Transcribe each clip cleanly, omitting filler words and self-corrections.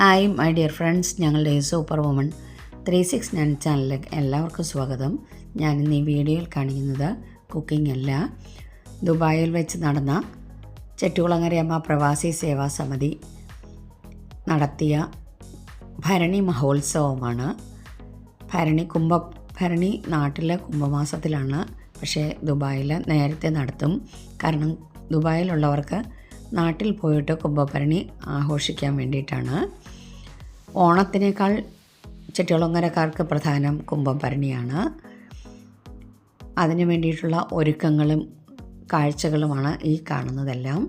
Hi my dear friends, ഞങ്ങളുടെ super woman 369 ചാനലിലേക്ക് എല്ലാവർക്കും സ്വാഗതം. ഞാനിന്ന് ഈ വീഡിയോയിൽ കാണിക്കുന്നത് കുക്കിംഗ് അല്ല, ദുബായിൽ വെച്ച് നടന്ന ചെട്ടികുളങ്ങരയമ്മ പ്രവാസി സേവാ സമിതി നടത്തിയ ഭരണി മഹോത്സവമാണ്. ഭരണി നാട്ടിലെ കുംഭമാസത്തിലാണ്, പക്ഷേ ദുബായിൽ നേരത്തെ നടത്തും. കാരണം ദുബായിലുള്ളവർക്ക് നാട്ടിൽ പോയിട്ട് കുംഭഭരണി ആഘോഷിക്കാൻ വേണ്ടിയിട്ടാണ്. ഓണത്തിനേക്കാൾ ചെട്ടികുളങ്ങരക്കാർക്ക് പ്രധാനം കുംഭഭരണിയാണ്. അതിനു വേണ്ടിയിട്ടുള്ള ഒരുക്കങ്ങളും കാഴ്ചകളുമാണ് ഈ കാണുന്നതെല്ലാം.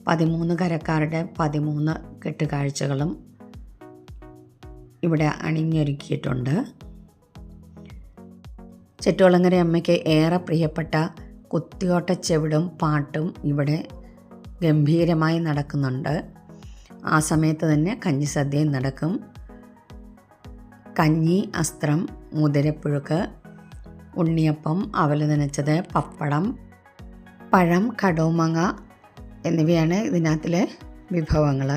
13 കരക്കാരുടെ 13 കെട്ടുകാഴ്ചകളും ഇവിടെ അണിഞ്ഞൊരുക്കിയിട്ടുണ്ട്. ചെട്ടികുളങ്ങര അമ്മയ്ക്ക് ഏറെ പ്രിയപ്പെട്ട കുത്തിയോട്ടച്ചെവിടും പാട്ടും ഇവിടെ ഗംഭീരമായി നടക്കുന്നുണ്ട്. ആ സമയത്ത് തന്നെ കഞ്ഞിസദ്യയും നടക്കും. കഞ്ഞി, അസ്ത്രം, മുതിരപ്പുഴുക്ക്, ഉണ്ണിയപ്പം, അവൽ നനച്ചത്, പപ്പടം, പഴം, കടുമാങ്ങ എന്നിവയാണ് ഇതിനകത്തിലെ വിഭവങ്ങൾ.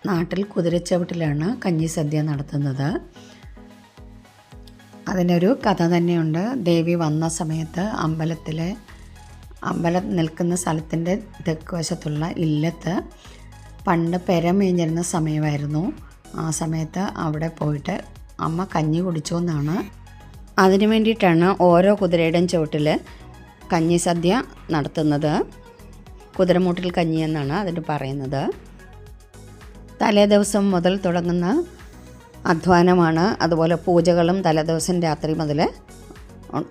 നാട്ടിൽ കുതിരച്ചവിട്ടിലാണ് കഞ്ഞിസദ്യ നടത്തുന്നത്. അതിനൊരു കഥ തന്നെയുണ്ട്. ദേവി വന്ന സമയത്ത് അമ്പലം നിൽക്കുന്ന സ്ഥലത്തിൻ്റെ തെക്ക് വശത്തുള്ള ഇല്ലത്ത് പണ്ട് പെരമേഞ്ഞിരുന്ന സമയമായിരുന്നു. ആ സമയത്ത് അവിടെ പോയിട്ട് അമ്മ കഞ്ഞി കുടിച്ചു എന്നാണ്. അതിനു വേണ്ടിയിട്ടാണ് ഓരോ കുതിരയുടെയും ചുവട്ടിൽ കഞ്ഞിസദ്യ നടത്തുന്നത്. കുതിരമൂട്ടിൽ കഞ്ഞി എന്നാണ് അതിന് പറയുന്നത്. തലേ ദിവസം മുതൽ തുടങ്ങുന്ന അധ്വാനമാണ്. അതുപോലെ പൂജകളും തലേദിവസം രാത്രി മുതൽ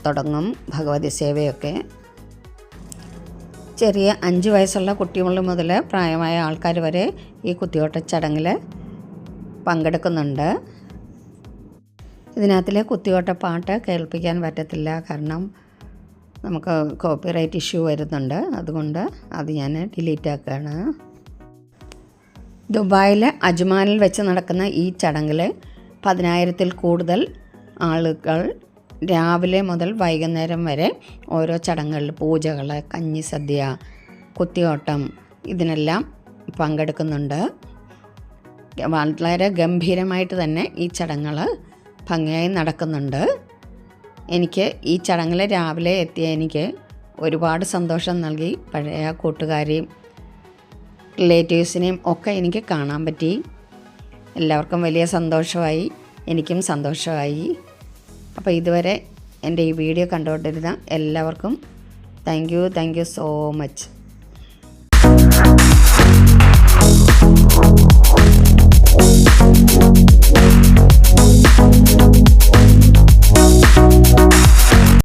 തുടങ്ങും. ഭഗവതി സേവയൊക്കെ ചെറിയ 5 വയസ്സുള്ള കുട്ടികൾ മുതൽ പ്രായമായ ആൾക്കാർ വരെ ഈ കുത്തിയോട്ട ചടങ്ങിൽ പങ്കെടുക്കുന്നുണ്ട്. ഇതിനകത്തിലെ കുത്തിയോട്ട പാട്ട് കേൾപ്പിക്കാൻ പറ്റത്തില്ല, കാരണം നമുക്ക് കോപ്പിറൈറ്റ് ഇഷ്യൂ വരുന്നുണ്ട്. അതുകൊണ്ട് അത് ഞാൻ ഡിലീറ്റ് ആക്കുകയാണ്. ദുബായിലെ അജ്മാനിൽ വെച്ച് നടക്കുന്ന ഈ ചടങ്ങിൽ 10,000-ൽ കൂടുതൽ ആളുകൾ രാവിലെ മുതൽ വൈകുന്നേരം വരെ ഓരോ ചടങ്ങുകളിൽ പൂജകൾ, കഞ്ഞിസദ്യ, കുത്തിയോട്ടം ഇതിനെല്ലാം പങ്കെടുക്കുന്നുണ്ട്. വളരെ ഗംഭീരമായിട്ട് തന്നെ ഈ ചടങ്ങുകൾ ഭംഗിയായി നടക്കുന്നുണ്ട്. എനിക്ക് ഈ ചടങ്ങിൽ രാവിലെ എത്തിയ എനിക്ക് ഒരുപാട് സന്തോഷം നൽകി. പഴയ കൂട്ടുകാരെയും റിലേറ്റീവ്സിനെയും ഒക്കെ എനിക്ക് കാണാൻ പറ്റി. എല്ലാവർക്കും വലിയ സന്തോഷമായി, എനിക്കും സന്തോഷമായി. അപ്പോൾ ഇതുവരെ എൻ്റെ ഈ വീഡിയോ കണ്ടുകൊണ്ടിരുന്ന എല്ലാവർക്കും താങ്ക് യു സോ മച്ച്.